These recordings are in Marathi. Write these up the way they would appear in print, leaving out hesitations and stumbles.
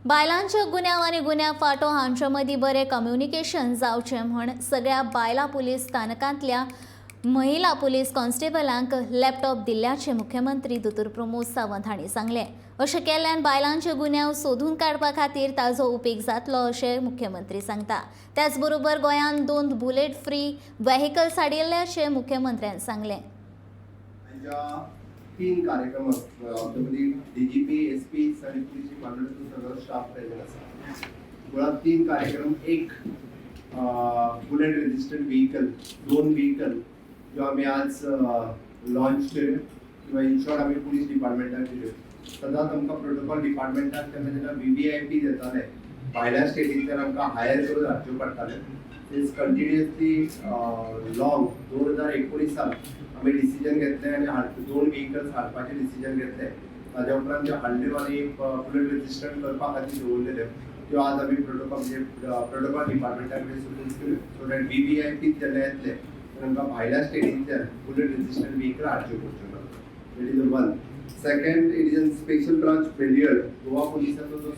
बायलांच्या गुन्यांव आनी गुन्यांव फाटो हांचे मदीं बरें कम्युनिकेशन जावचें म्हण सगळ्या बायला पुलीस स्थानकांतल्या महिला पुलीस कॉन्स्टेबलांक लॅपटॉप दिल्ल्याचें मुख्यमंत्री दोतोर प्रमोद सावंत हांणी सांगलें। अशें केल्ल्यान बायलांचे गुन्यांव सोदून काडपा खातीर ताजो उपेग जातलो अशें मुख्यमंत्री सांगता। त्याच बरोबर गोंयांत 2 बुलेट फ्री व्हेकल्स हाडिल्ल्याचें मुख्यमंत्र्यान सांगलें। 3 कार्यक्रम डीजीपी एसपी आणि पुलिस डिपार्टमेंटचो सगळो स्टाफ प्रेजेंट आसा। गोळा 3 कार्यक्रम, एक बुलेट रेजिस्टर्ड व्हेकल, 2 व्हेकल जो आम्ही आज लॉन्च केले किंवा इन शॉर्ट आम्ही पुलिस डिपार्टमेंटाक दिले। सदांच आमकां प्रोटोकॉल डिपार्टमेंटाक जेन्ना VVIP येताले भायल्या स्टेटींतल्यान आमकां हायर करून हाडचे पडटाले। इज कंटिन्युअसली लॉंग 2019 साल आम्ही डिसिजन घेतले आणि 2 व्हेकल्स हाडपाचे डिसिजन घेतले। ताज्या उपरांत जे हाडल्यो आनी बुलेट रजिस्टर्ड करपा खातीर दवरलेल्यो त्यो आज आम्ही प्रोटोकॉल डिपार्टमेंटाक सबमीट केल्यो सो दॅट VVIP जेन्ना येतले तांकां भायल्या स्टेटींतल्यान बुलेट रजिस्टर्ड व्हेकल हाडच्यो पडच्यो ना। That is one. Second, it is a special branch failure. Goa पुलिसाचो जो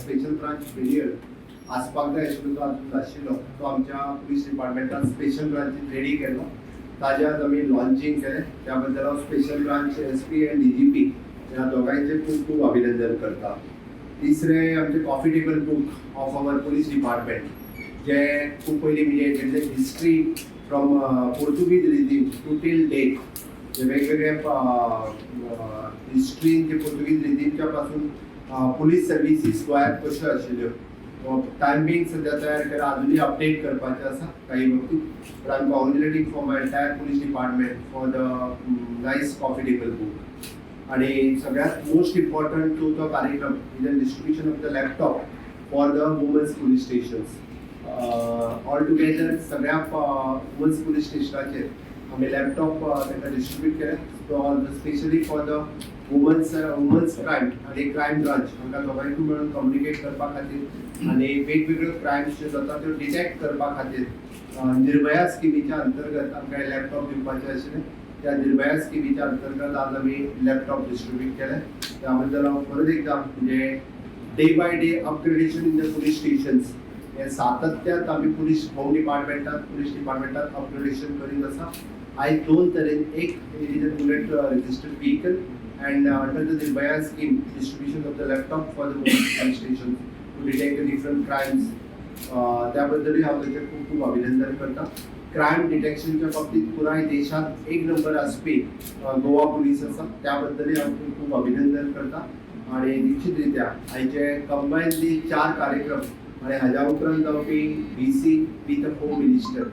स्पेशल ब्रांच फेलियर आसपाक जाय आशिल्लो तो आजून नाशिल्लो, तो आमच्या पुलिस डिपार्टमेंटान स्पेशल ब्रांचीन रेडी केलो। ताजे आज आम्ही लॉन्चिंग केलें। त्या बद्दल हांव special branch SP and DGP ह्या दोगांयचे खूब खूब अभिनंदन करता। तिसरे आमचे coffee table book of our police department जे खूब पयलीं म्हणजे history from Portuguese regime to till date जे वेगवेगळे हिस्ट्रीन जे पोर्तुगीज रिजीमच्या पासून पुलीस सर्विसीस गोंयांत कश्यो आशिल्ल्यो टायम बींग सध्या तयार केला, अजूनही अपडेट करपाचें आसा काही बाबतींत। But I am congratulating for my entire police department for the nice coffee table book. आणि सगळ्यात मोस्ट इम्पॉर्टंट तो कार्यक्रम is the distribution of the laptop for the womens police stations. All together सगळ्या वुमन्स पुलीस स्टेशनाचेर आम्ही लॅपटॉप तांकां डिस्ट्रीब्यूट केले, specially for the womens crime आणि क्रायम ब्रांच हांकां दोगांयकूय मेळून कम्युनिकेट करपा खातीर आनी वेगवेगळ्यो क्रायम्स जे जाता त्यो डिटेक्ट करपा खातीर निर्भया स्किमीच्या अंतर्गत आमकां लॅपटॉप दिवपाचे आशिल्ले। त्या निर्भया स्किमीच्या अंतर्गत आज आमी लॅपटॉप डिस्ट्रीब्यूट केले। त्या बद्दल हांव परत एकदा म्हणजे day by day upgradation in the police stations हे सातत्यात आमी पुलीस होम डिपार्टमेंटात अपग्रेडेशन करीत आसा। आयज 2 तरेन, एक is a bullet registered vehicle and under the Nirbhaya scheme, distribution of the laptop for the police stations to detect the different crimes. त्याबद्दलही हांव ताचें खूब खूब अभिनंदन करता। क्रायम डिटेक्शनच्या बाबतींत पुराय देशांत 1 नंबर आसपी गोवा पुलीस आसा, त्याबद्दलही हांव खूब खूब अभिनंदन करता। आणि निश्चित रित्या आयचे कंबायनली 4 कार्यक्रम आणि हाज्या उपरांत जावपी VC विथ होम मिनिस्टर